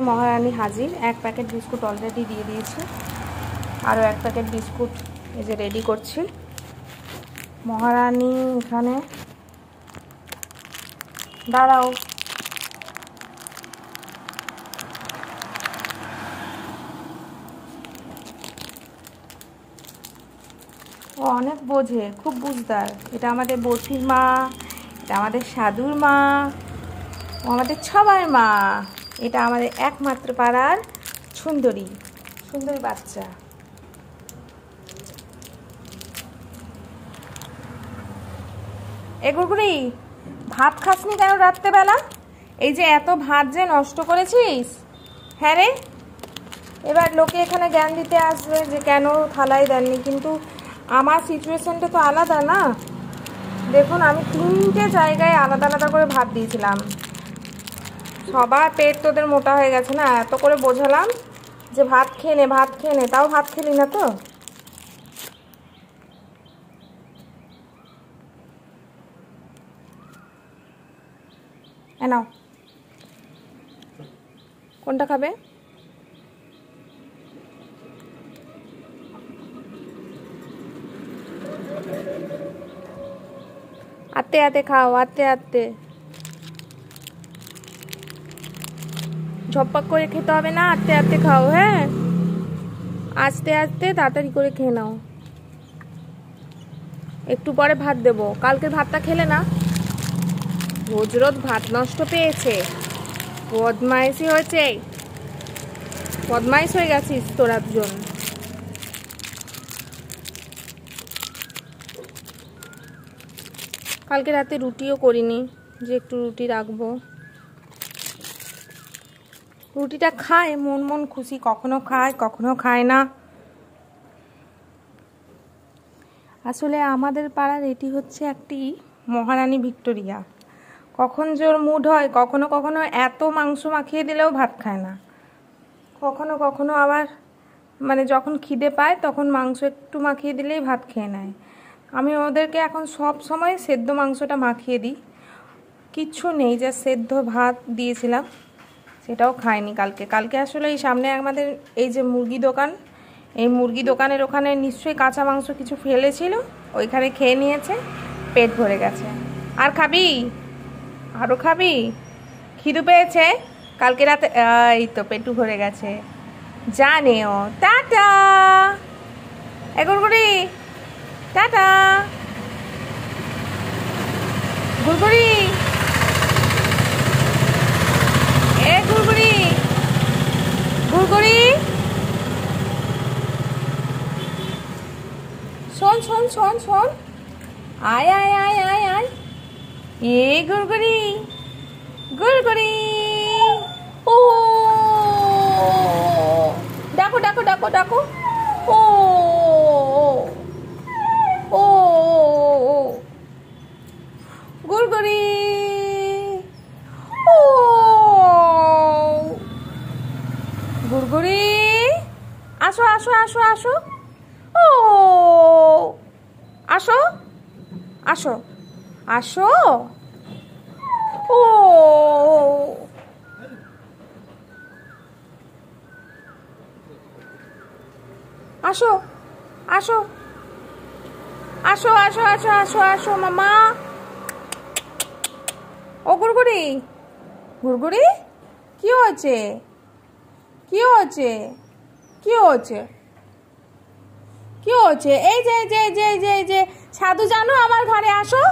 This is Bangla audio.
মহারানী হাজির। এক প্যাকেট বিস্কুট অলরেডি দিয়ে দিয়েছি, আরও এক প্যাকেট বিস্কুট এই যে রেডি করছি। মহারানী এখানে দাঁড়াও, ও অনেক বোঝে, খুব বুঝদার। এটা আমাদের বর্ষির মা, এটা আমাদের সাধুর মা, ও আমাদের সবার মা। এটা আমাদের একমাত্র পাড়ার সুন্দরী সুন্দরী বাচ্চা। এ গুড়গুড়ি, ভাত খাসনি কেন রাত্রেবেলা? এই যে এত ভাত যে নষ্ট করেছিস। হ্যাঁ রে, এবার লোকে এখানে জ্ঞান দিতে আসবে যে কেন থালায় দেননি, কিন্তু আমার সিচুয়েশনটা তো আলাদা না। দেখুন, আমি 3টে জায়গায় আলাদা আলাদা করে ভাত দিয়েছিলাম। সবার পেট তোদের মোটা হয়ে গেছে না, এত করে বোঝালাম যে ভাত খেয়ে নে, ভাত খেয়ে নে, তাও ভাত খেলি না তো। নাও, কোনটা খাবে? আতে আতে খাও, আতে আতে। ঝপক করে খেতে হবে না, আস্তে আস্তে খাও। হ্যাঁ, আস্তে আস্তে তাড়াতাড়ি করে খেয়ে নাও। একটু পরে ভাত দেবো। কালকের ভাতটা খেলে না, রোজ রোজ ভাত নষ্ট পেয়েছে, বদমাইশি হয়েছে, বদমাইশ হয়ে গেছিস তোরা দুজন। কালকে রাতে রুটিও করিনি, যে একটু রুটি রাখবো। রুটিটা খায় মন মন খুশি, কখনো খায় কখনো খায় না। আসলে আমাদের পাড়ার এটি হচ্ছে একটি মহারানী ভিক্টোরিয়া। কখন জোর মুড হয়, কখনো কখনো এত মাংস মাখিয়ে দিলেও ভাত খায় না, কখনো কখনো আবার মানে যখন খিদে পায় তখন মাংস একটু মাখিয়ে দিলেই ভাত খেয়ে নেয়। আমি ওদেরকে এখন সব সময় সেদ্ধ মাংসটা মাখিয়ে দিই, কিচ্ছু নেই, যা সেদ্ধ ভাত দিয়েছিলাম সেটাও খায়নি কালকে। কালকে আসলে এই সামনে আমাদের এই যে মুরগি দোকান, এই মুরগি দোকানের ওখানে নিশ্চয়ই কাঁচা মাংস কিছু ফেলেছিল, ওইখানে খেয়ে নিয়েছে, পেট ভরে গেছে। আর খাবি? আরও খাবি? খিদু পেয়েছে? কালকে রাতে এই তো পেটু ভরে গেছে, জানেও। টাটা এ গুড়গুড়ি, টাটা গুড়গুড়ি, এ গুড়গুড়ি, গুড়গুড়ি শোন শোন শোন শোন, আয় আয় আয় আয় আয়, এ গুড়গুড়ি, গুড়গুড়ি, ও ডাকো ডাকো ডাকো ডাকো, ও ও গুড়গুড়ি, ও গুড়গুড়ি, আসো আসো আসো আসো, ও আসো আসো আসো, ও আসো আসো আসো আসো আসো আসো আসো মামা। ও গুড়গুড়ি, গুড়গুড়ি, কি হয়েছে? কি হয়েছে? কি হয়েছে? কি হয়েছে? এই যে যে যে যে যে সাধু জানো, আমার ঘরে আসো।